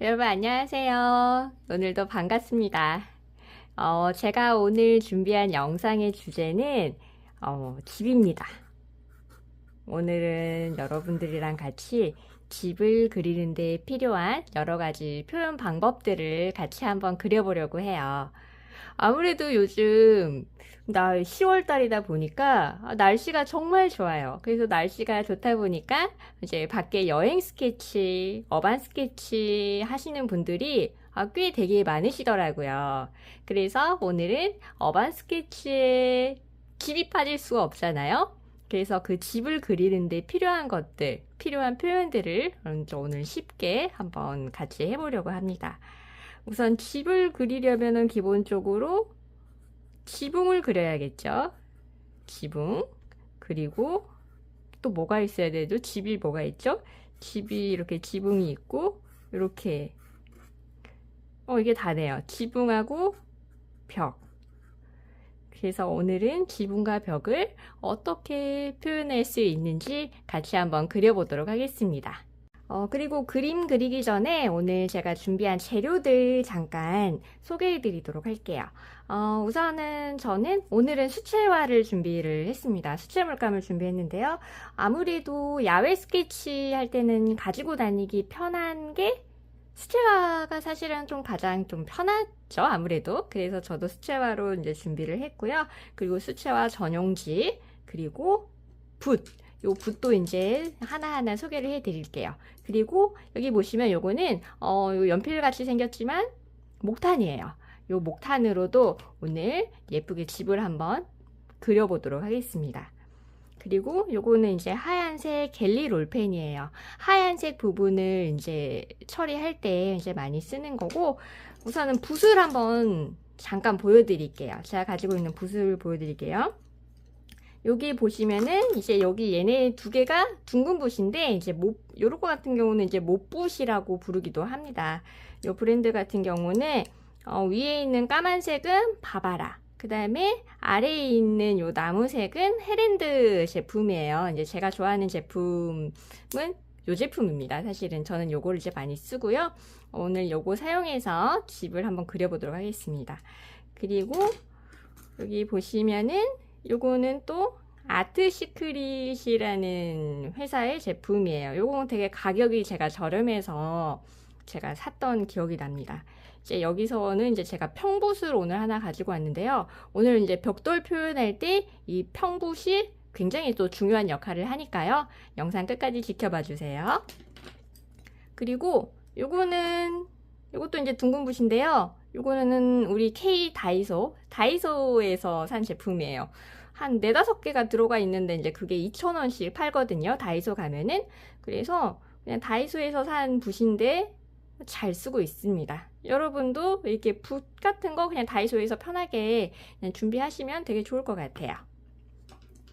여러분 안녕하세요. 오늘도 반갑습니다. 제가 오늘 준비한 영상의 주제는 집입니다. 오늘은 여러분들이랑 같이 집을 그리는 데 필요한 여러 가지 표현 방법들을 같이 한번 그려보려고 해요. 아무래도 요즘 10월 달이다 보니까 날씨가 정말 좋아요. 그래서 날씨가 좋다 보니까 이제 밖에 여행 스케치, 어반 스케치 하시는 분들이 꽤 되게 많으시더라고요. 그래서 오늘은 어반 스케치에 집이 빠질 수가 없잖아요. 그래서 그 집을 그리는데 필요한 것들, 필요한 표현들을 오늘 쉽게 한번 같이 해보려고 합니다. 우선 집을 그리려면은 기본적으로 지붕을 그려야겠죠. 지붕. 그리고 또 뭐가 있어야 되죠? 집이 뭐가 있죠? 집이 이렇게 지붕이 있고 이렇게 이게 다네요. 지붕하고 벽. 그래서 오늘은 지붕과 벽을 어떻게 표현할 수 있는지 같이 한번 그려보도록 하겠습니다. 그리고 그림 그리기 전에 오늘 제가 준비한 재료들 잠깐 소개해 드리도록 할게요. 우선은 저는 오늘은 수채화를 준비를 했습니다. 수채 물감을 준비했는데요. 아무래도 야외 스케치 할 때는 가지고 다니기 편한 게 수채화가 사실은 가장 좀 편하죠, 아무래도. 그래서 저도 수채화로 이제 준비를 했고요. 그리고 수채화 전용지, 그리고 붓. 요 붓도 이제 하나하나 소개를 해 드릴게요. 그리고 여기 보시면 요거는 요 연필같이 생겼지만 목탄이에요. 요 목탄으로도 오늘 예쁘게 집을 한번 그려보도록 하겠습니다. 그리고 요거는 이제 하얀색 갤리 롤펜이에요. 하얀색 부분을 이제 처리할 때 이제 많이 쓰는 거고, 우선은 붓을 한번 잠깐 보여드릴게요. 제가 가지고 있는 붓을 보여드릴게요. 여기 보시면은 이제 여기 얘네 두 개가 둥근 붓인데 이제 요런 거 같은 경우는 이제 못붓이라고 부르기도 합니다. 요 브랜드 같은 경우는 위에 있는 까만색은 바바라, 그 다음에 아래에 있는 요 나무색은 헤랜드 제품이에요. 이제 제가 좋아하는 제품은 요 제품입니다. 사실은 저는 요거를 이제 많이 쓰고요. 오늘 요거 사용해서 집을 한번 그려보도록 하겠습니다. 그리고 여기 보시면은 요거는 또 아트 시크릿이라는 회사의 제품이에요. 요거는 되게 가격이 제가 저렴해서 제가 샀던 기억이 납니다. 이제 여기서는 이제 제가 평붓을 오늘 하나 가지고 왔는데요. 오늘 이제 벽돌 표현할 때 이 평붓이 굉장히 또 중요한 역할을 하니까요. 영상 끝까지 지켜봐 주세요. 그리고 요것도 이제 둥근 붓인데요. 요거는 우리 K 다이소에서 산 제품이에요. 한 4-5개가 들어가 있는데 이제 그게 2,000원씩 팔거든요. 다이소 가면은. 그래서 그냥 다이소에서 산 붓인데 잘 쓰고 있습니다. 여러분도 이렇게 붓 같은 거 그냥 다이소에서 편하게 그냥 준비하시면 되게 좋을 것 같아요.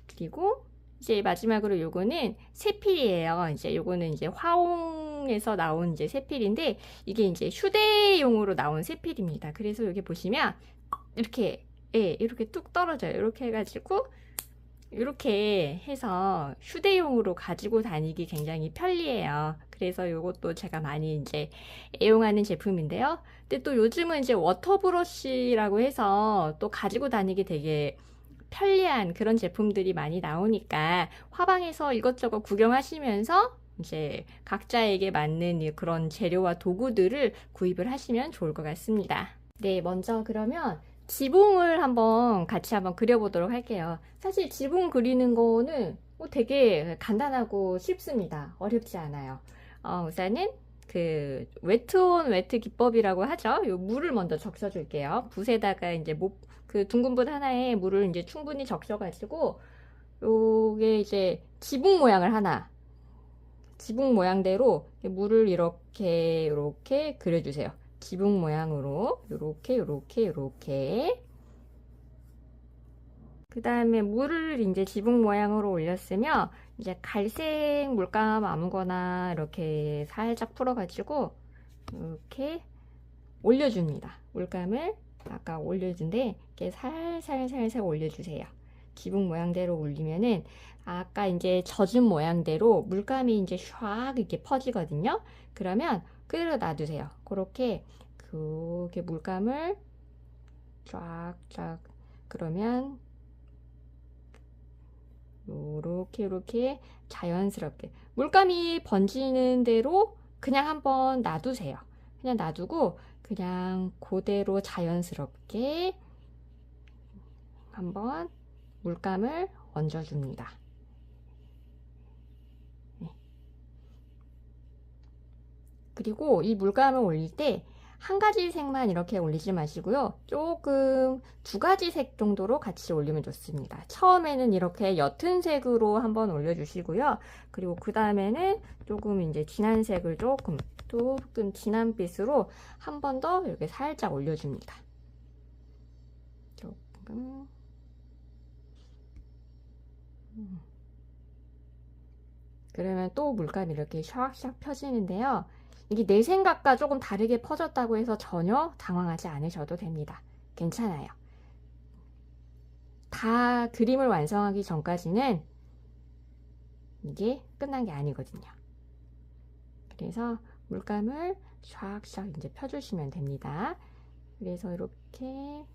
그리고 이제 마지막으로 요거는 세필이에요. 이제 요거는 이제 화홍에서 나온 이제 세필인데 이게 이제 휴대용으로 나온 세필입니다. 그래서 여기 보시면 이렇게 이렇게 뚝 떨어져요. 이렇게 해가지고 이렇게 해서 휴대용으로 가지고 다니기 굉장히 편리해요. 그래서 요것도 제가 많이 이제 애용하는 제품인데요. 근데 또 요즘은 이제 워터브러쉬라고 해서 또 가지고 다니기 되게 편리한 그런 제품들이 많이 나오니까 화방에서 이것저것 구경하시면서 이제 각자에게 맞는 그런 재료와 도구들을 구입을 하시면 좋을 것 같습니다. 네, 먼저 그러면 지붕을 같이 한번 그려보도록 할게요. 사실 지붕 그리는 거는 되게 간단하고 쉽습니다. 어렵지 않아요. 우선은 그 웨트온 웨트 기법이라고 하죠. 요 물을 먼저 적셔줄게요. 붓에다가 이제 그 둥근 붓 하나에 물을 이제 충분히 적셔가지고 요게 이제 지붕 모양대로 물을 이렇게 그려주세요. 지붕 모양으로 요렇게 그 다음에 물을 이제 지붕 모양으로 올렸으면 이제 갈색 물감 아무거나 이렇게 살짝 풀어가지고 이렇게 올려줍니다. 물감을 아까 올려준데 이렇게 살살 올려주세요. 지붕 모양대로 올리면은 아까 이제 젖은 모양대로 물감이 이제 샥 이렇게 퍼지거든요. 그러면 그대로 놔두세요. 그렇게 물감을 쫙쫙, 그러면 요렇게 자연스럽게 물감이 번지는 대로 그냥 한번 놔두세요. 그냥 놔두고 그냥 그대로 자연스럽게 한번 물감을 얹어줍니다. 그리고 이 물감을 올릴 때 한 가지 색만 이렇게 올리지 마시고요. 조금 두 가지 색 정도로 같이 올리면 좋습니다. 처음에는 이렇게 옅은 색으로 한번 올려주시고요. 그리고 그 다음에는 조금 이제 진한 색을 조금 진한 빛으로 한 번 더 이렇게 살짝 올려줍니다. 조금. 그러면 또 물감이 이렇게 샥샥 펴지는데요. 이게 내 생각과 조금 다르게 퍼졌다고 해서 전혀 당황하지 않으셔도 됩니다. 괜찮아요. 다 그림을 완성하기 전까지는 이게 끝난 게 아니거든요. 그래서 물감을 샥샥 이제 펴주시면 됩니다. 그래서 이렇게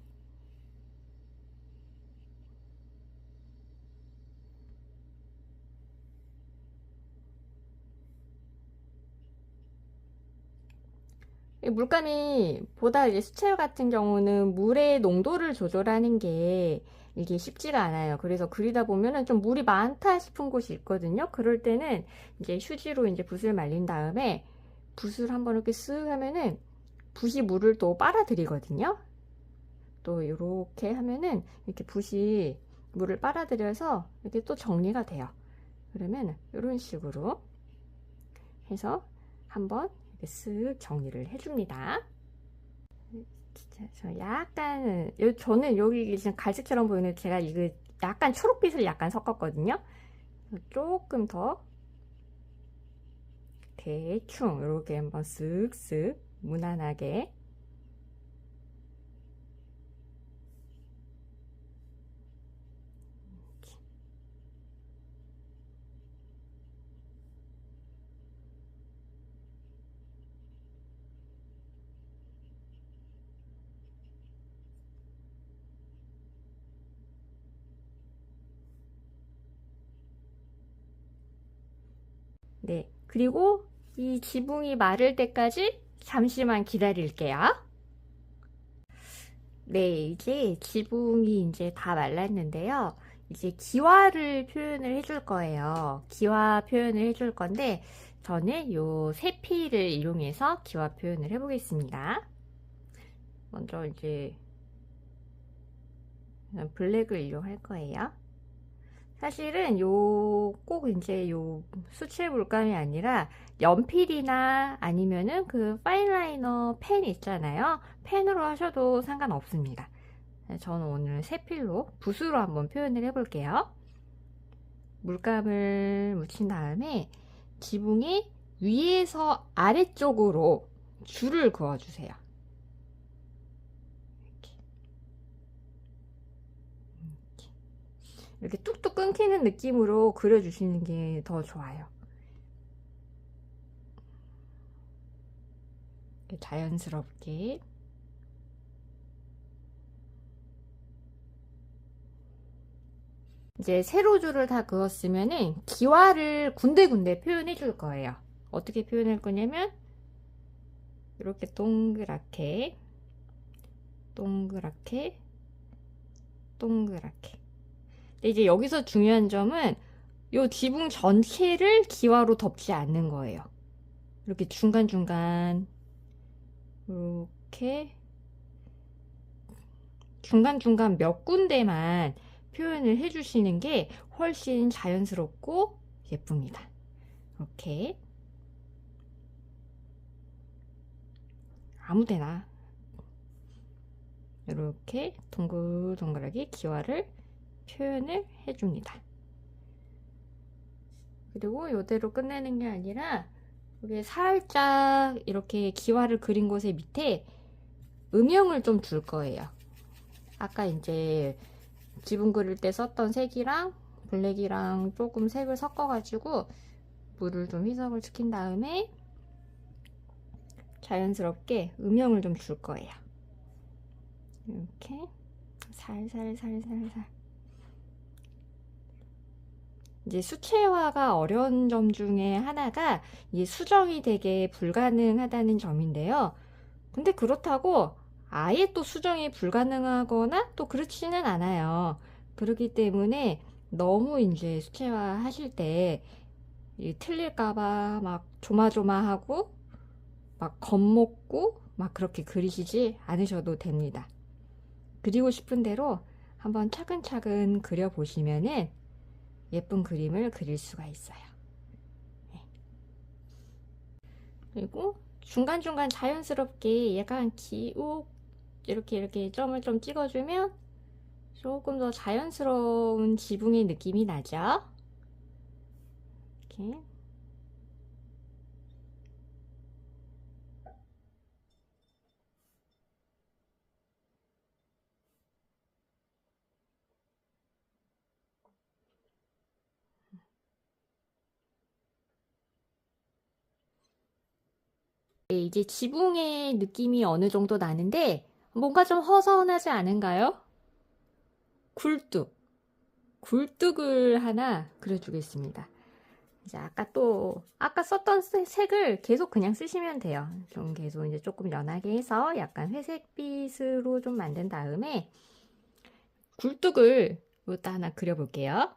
물감이 보다 이제 수채화 같은 경우는 물의 농도를 조절하는 게 이게 쉽지가 않아요. 그래서 그리다 보면은 좀 물이 많다 싶은 곳이 있거든요. 그럴 때는 이제 휴지로 이제 붓을 말린 다음에 붓을 한번 이렇게 쓱 하면은 붓이 물을 또 빨아들이거든요. 또 이렇게 하면은 이렇게 붓이 물을 빨아들여서 이렇게 또 정리가 돼요. 그러면 이런 식으로 해서 한번 이렇게 쓱 정리를 해줍니다. 저 약간 저는 여기 지금 갈색처럼 보이는 제가 이거 약간 초록빛을 약간 섞었거든요. 조금 더 대충 이렇게 한번 쓱쓱 무난하게 네, 그리고 이 지붕이 마를 때까지 잠시만 기다릴게요. 네, 이제 지붕이 이제 다 말랐는데요. 이제 기와를 표현을 해줄 거예요. 기와 표현을 해줄 건데, 저는 요 세피를 이용해서 기와 표현을 해보겠습니다. 먼저 이제 블랙을 이용할 거예요. 사실은 꼭 이제 요 수칠 물감이 아니라 연필이나 아니면은 그 파인라이너 펜 있잖아요. 펜으로 하셔도 상관없습니다. 저는 오늘 세필로 붓으로 한번 표현을 해볼게요. 물감을 묻힌 다음에 지붕이 위에서 아래쪽으로 줄을 그어주세요. 이렇게 뚝뚝 끊기는 느낌으로 그려주시는 게 더 좋아요. 자연스럽게. 이제 세로줄을 다 그었으면은 기와를 군데군데 표현해 줄 거예요. 어떻게 표현할 거냐면 이렇게 동그랗게 동그랗게 동그랗게. 근데 이제 여기서 중요한 점은 이 지붕 전체를 기와로 덮지 않는 거예요. 이렇게 중간중간 이렇게 중간중간 몇 군데만 표현을 해주시는 게 훨씬 자연스럽고 예쁩니다. 이렇게 아무데나 이렇게 동글동글하게 기와를 표현을 해줍니다. 그리고 이대로 끝내는 게 아니라 여기 살짝 이렇게 기와를 그린 곳에 밑에 음영을 좀 줄 거예요. 아까 이제 지붕 그릴 때 썼던 색이랑 블랙이랑 조금 색을 섞어가지고 물을 좀 희석을 시킨 다음에 자연스럽게 음영을 좀 줄 거예요. 이렇게 살살살살살. 이제 수채화가 어려운 점 중에 하나가 이 수정이 되게 불가능하다는 점인데요. 근데 그렇다고 아예 또 수정이 불가능하거나 또 그렇지는 않아요. 그렇기 때문에 너무 이제 수채화 하실 때 틀릴까봐 막 조마조마하고 막 겁먹고 막 그렇게 그리시지 않으셔도 됩니다. 그리고 싶은 대로 한번 차근차근 그려보시면은 예쁜 그림을 그릴 수가 있어요. 그리고 중간중간 자연스럽게 약간 기욱 이렇게 점을 좀 찍어주면 조금 더 자연스러운 지붕의 느낌이 나죠. 이렇게. 네, 이제 지붕의 느낌이 어느 정도 나는데 뭔가 좀 허전하지 않은가요? 굴뚝. 굴뚝을 하나 그려주겠습니다. 이제 아까 썼던 색을 계속 그냥 쓰시면 돼요. 좀 계속 이제 조금 연하게 해서 약간 회색빛으로 좀 만든 다음에 굴뚝을 이것도 하나 그려볼게요.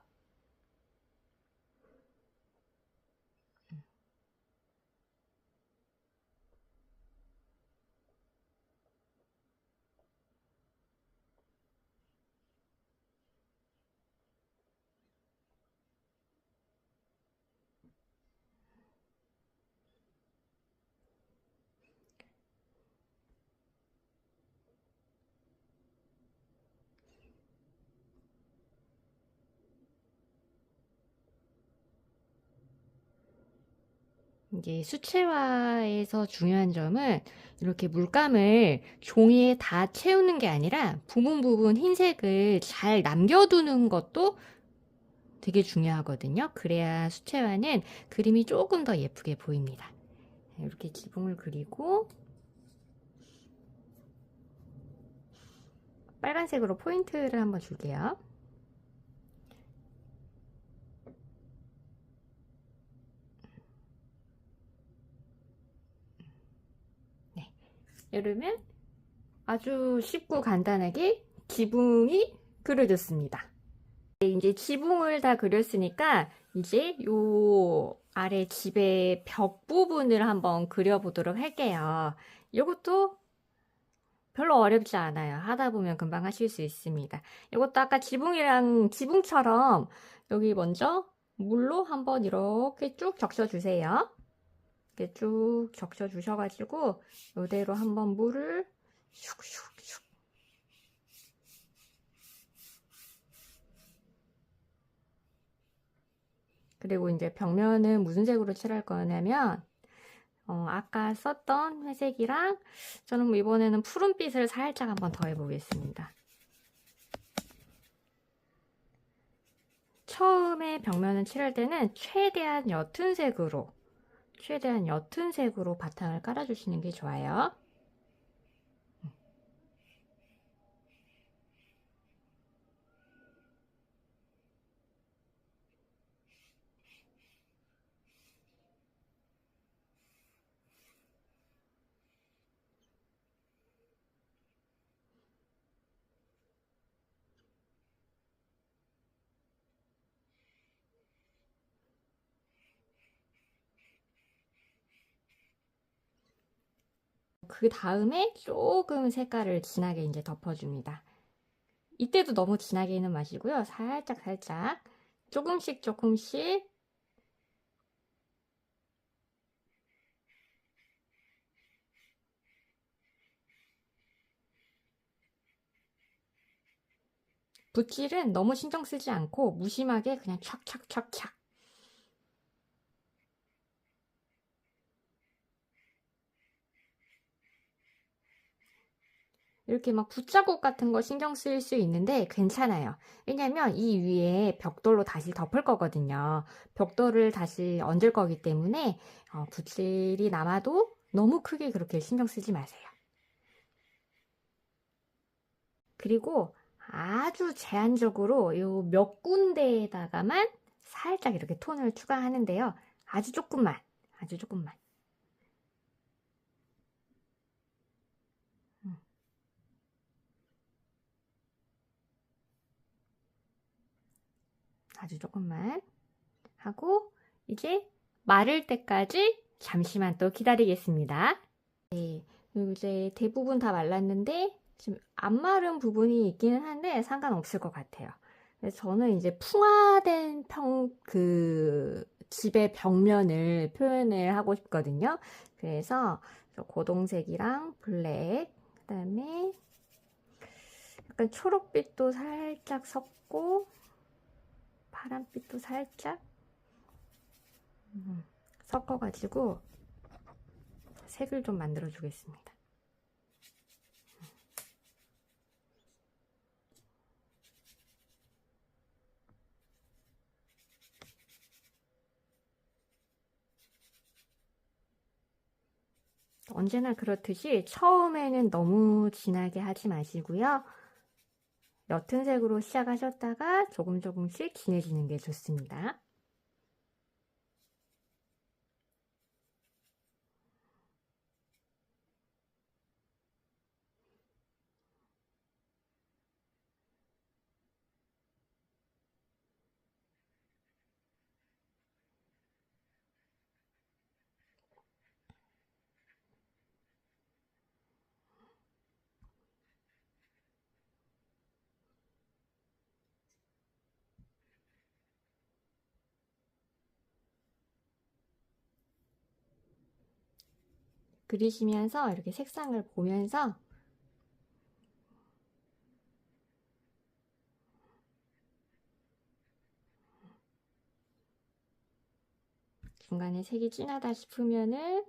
이제 수채화에서 중요한 점은 이렇게 물감을 종이에 다 채우는 게 아니라 부분 부분 흰색을 잘 남겨두는 것도 되게 중요하거든요. 그래야 수채화는 그림이 조금 더 예쁘게 보입니다. 이렇게 지붕을 그리고 빨간색으로 포인트를 한번 줄게요. 네. 이러면 아주 쉽고 간단하게 지붕이 그려졌습니다. 이제 지붕을 다 그렸으니까 이제 요 아래 집의 벽 부분을 한번 그려보도록 할게요. 이것도 별로 어렵지 않아요. 하다 보면 금방 하실 수 있습니다. 이것도 아까 지붕처럼 여기 먼저 물로 한번 이렇게 쭉 적셔주세요. 이렇게 쭉 적셔주셔가지고 이대로 한번 물을 슉슉슉. 그리고 이제 벽면은 무슨 색으로 칠할 거냐면 아까 썼던 회색이랑 저는 이번에는 푸른빛을 살짝 한번 더 해보겠습니다. 처음에 벽면을 칠할 때는 최대한 옅은 색으로 바탕을 깔아주시는 게 좋아요. 그 다음에 조금 색깔을 진하게 이제 덮어줍니다. 이때도 너무 진하게는 마시고요. 살짝 조금씩 붓질은 너무 신경 쓰지 않고 무심하게 그냥 촥촥촥촥. 이렇게 막 붓자국 같은 거 신경 쓰일 수 있는데 괜찮아요. 왜냐면 이 위에 벽돌로 다시 덮을 거거든요. 벽돌을 다시 얹을 거기 때문에 붓질이 남아도 너무 크게 그렇게 신경 쓰지 마세요. 그리고 아주 제한적으로 요 몇 군데에다가만 살짝 이렇게 톤을 추가하는데요. 아주 조금만, 아주 조금만. 아주 조금만 하고 이제 마를 때까지 잠시만 또 기다리겠습니다. 네, 이제 대부분 다 말랐는데 지금 안 마른 부분이 있기는 한데 상관없을 것 같아요. 그래서 저는 이제 풍화된 집의 벽면을 표현을 하고 싶거든요. 그래서 고동색이랑 블랙, 그다음에 약간 초록빛도 살짝 섞고 파란빛도 살짝 섞어가지고 색을 좀 만들어 주겠습니다. 언제나 그렇듯이 처음에는 너무 진하게 하지 마시고요. 옅은 색으로 시작하셨다가 조금씩 진해지는 게 좋습니다. 그리시면서 이렇게 색상을 보면서 중간에 색이 진하다 싶으면은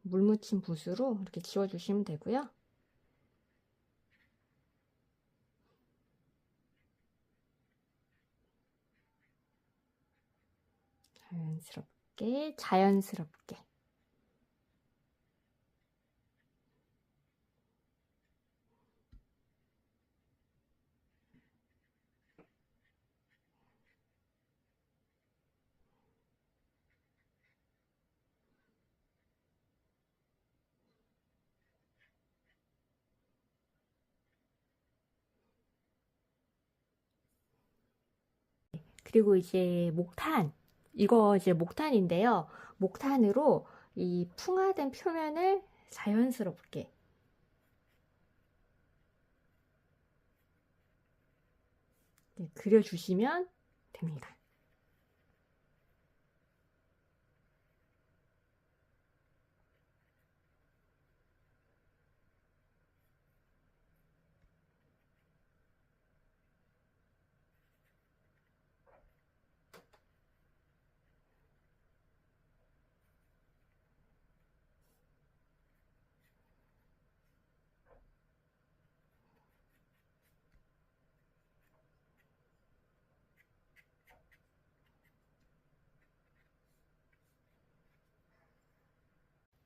물 묻힌 붓으로 이렇게 지워주시면 되고요. 자연스럽게. 그리고 이제 이거 이제 목탄인데요. 목탄으로 이 풍화된 표면을 자연스럽게 그려주시면 됩니다.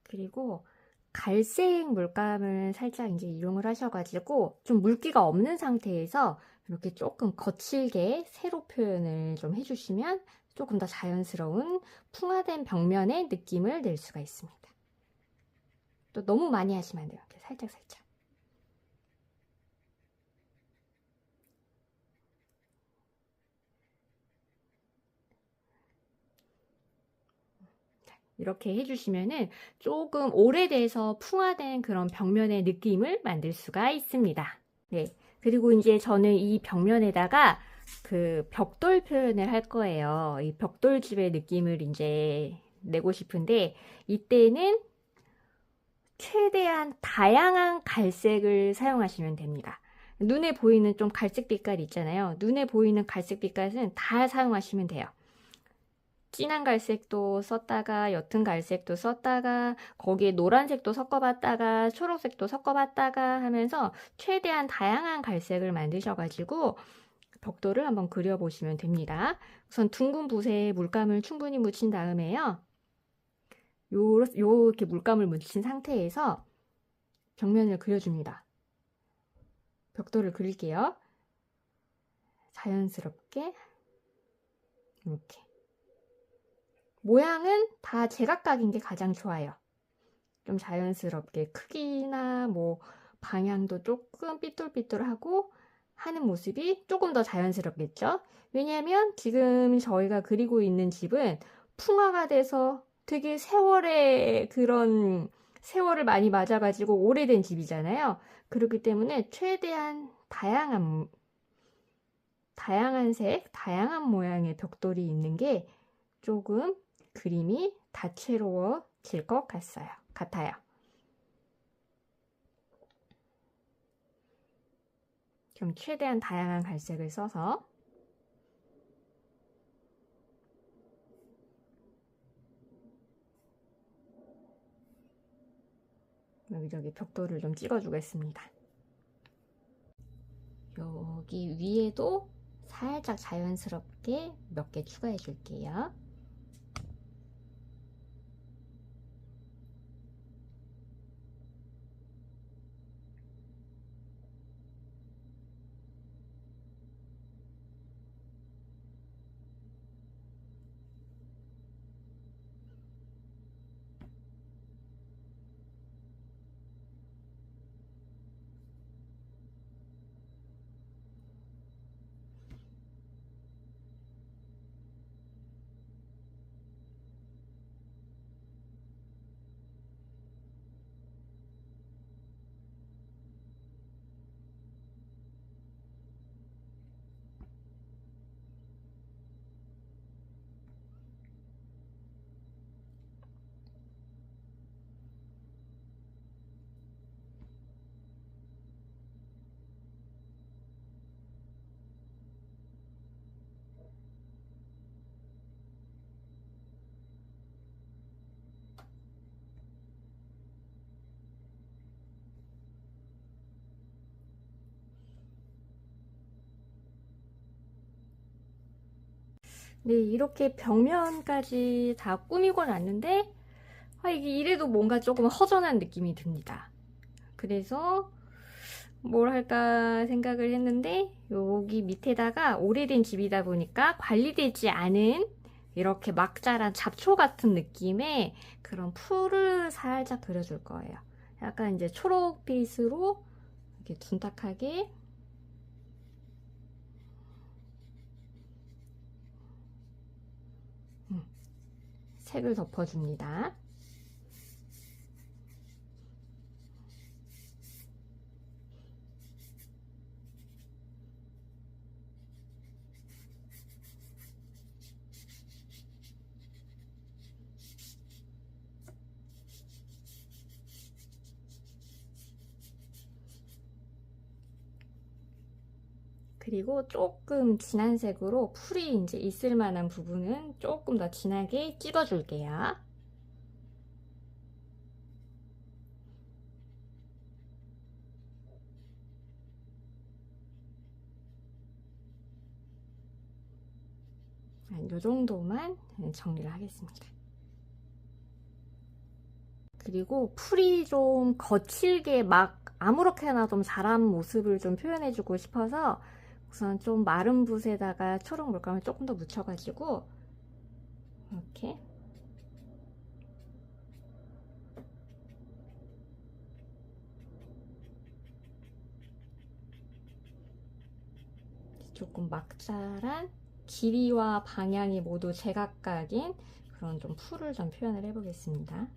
그리고 갈색 물감을 살짝 이제 이용을 하셔가지고 좀 물기가 없는 상태에서 이렇게 조금 거칠게 세로 표현을 좀 해주시면 조금 더 자연스러운 풍화된 벽면의 느낌을 낼 수가 있습니다. 또 너무 많이 하시면 안 돼요. 이렇게 살짝. 이렇게 해주시면은 조금 오래돼서 풍화된 그런 벽면의 느낌을 만들 수가 있습니다. 네. 그리고 이제 저는 이 벽면에다가 그 벽돌 표현을 할 거예요. 이 벽돌집의 느낌을 이제 내고 싶은데 이때는 최대한 다양한 갈색을 사용하시면 됩니다. 눈에 보이는 좀 갈색 빛깔 있잖아요. 눈에 보이는 갈색 빛깔은 다 사용하시면 돼요. 진한 갈색도 썼다가 옅은 갈색도 썼다가 거기에 노란색도 섞어봤다가 초록색도 섞어봤다가 하면서 최대한 다양한 갈색을 만드셔가지고 벽돌을 한번 그려보시면 됩니다. 우선 둥근 붓에 물감을 충분히 묻힌 다음에요. 요렇게 물감을 묻힌 상태에서 벽면을 그려줍니다. 벽돌을 그릴게요. 자연스럽게 이렇게. 모양은 다 제각각인 게 가장 좋아요. 좀 자연스럽게 크기나 뭐 방향도 조금 삐뚤삐뚤하고 하는 모습이 조금 더 자연스럽겠죠? 왜냐하면 지금 저희가 그리고 있는 집은 풍화가 돼서 되게 세월을 많이 맞아가지고 오래된 집이잖아요. 그렇기 때문에 최대한 다양한 색, 다양한 모양의 벽돌이 있는 게 조금 그림이 다채로워질 것 같아요. 좀 최대한 다양한 갈색을 써서 여기저기 벽돌을 좀 찍어주겠습니다. 여기 위에도 살짝 자연스럽게 몇 개 추가해 줄게요. 네, 이렇게 벽면까지 다 꾸미고 났는데 이게 이래도 뭔가 조금 허전한 느낌이 듭니다. 그래서 뭘 할까 생각을 했는데 여기 밑에다가 오래된 집이다 보니까 관리되지 않은 이렇게 막 자란 잡초 같은 느낌의 그런 풀을 살짝 그려줄 거예요. 약간 이제 초록빛으로 이렇게 둔탁하게 색을 덮어줍니다. 그리고 조금 진한 색으로 풀이 이제 있을 만한 부분은 조금 더 진하게 찍어줄게요. 이 정도만 정리를 하겠습니다. 그리고 풀이 좀 거칠게 막 아무렇게나 좀 자란 모습을 좀 표현해주고 싶어서 우선 좀 마른 붓에다가 초록 물감을 조금 더 묻혀가지고 이렇게 조금 막 자란 길이와 방향이 모두 제각각인 그런 좀 풀을 좀 표현을 해보겠습니다.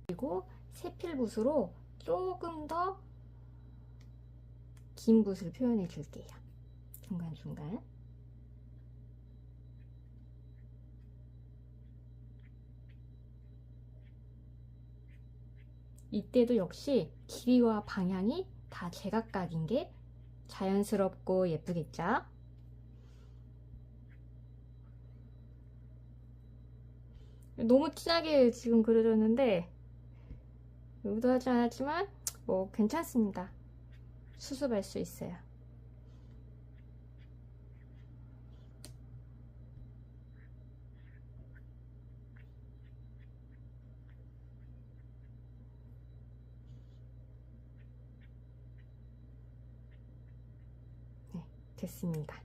그리고 세필 붓으로 조금 더 긴 붓을 표현해 줄게요. 중간중간. 이때도 역시 길이와 방향이 다 제각각인 게 자연스럽고 예쁘겠죠? 너무 진하게 지금 그려졌는데 의도하지 않았지만 뭐 괜찮습니다. 수습할 수 있어요. 네, 됐습니다.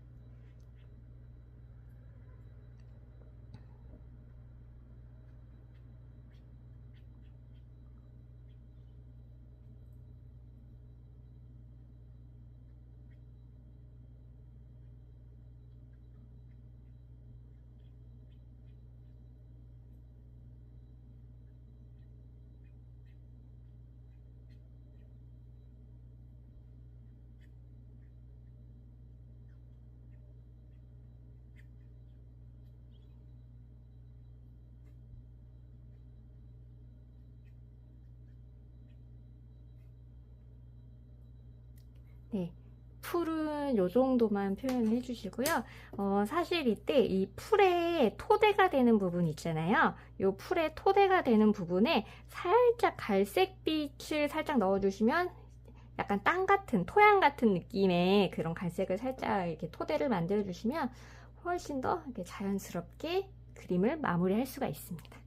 네, 풀은 요 정도만 표현해 주시고요. 사실 이때 이 풀에 토대가 되는 부분 있잖아요. 요 풀에 토대가 되는 부분에 살짝 갈색빛을 살짝 넣어주시면 약간 땅 같은, 토양 같은 느낌의 그런 갈색을 살짝 이렇게 토대를 만들어 주시면 훨씬 더 이렇게 자연스럽게 그림을 마무리할 수가 있습니다.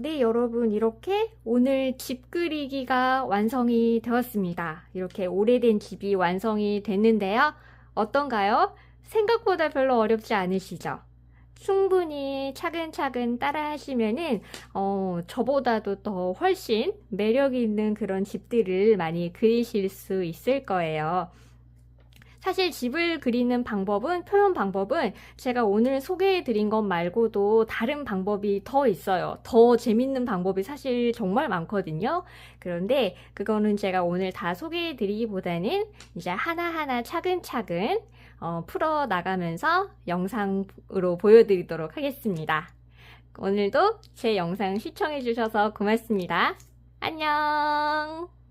네, 여러분, 이렇게 오늘 집 그리기가 완성이 되었습니다. 이렇게 오래된 집이 완성이 됐는데요. 어떤가요? 생각보다 별로 어렵지 않으시죠? 충분히 차근차근 따라 하시면은, 저보다도 더 훨씬 매력 있는 그런 집들을 많이 그리실 수 있을 거예요. 사실 집을 그리는 방법은, 표현 방법은 제가 오늘 소개해 드린 것 말고도 다른 방법이 더 있어요. 더 재밌는 방법이 사실 정말 많거든요. 그런데 그거는 제가 오늘 다 소개해 드리기보다는 이제 하나하나 차근차근 풀어 나가면서 영상으로 보여드리도록 하겠습니다. 오늘도 제 영상 시청해 주셔서 고맙습니다. 안녕!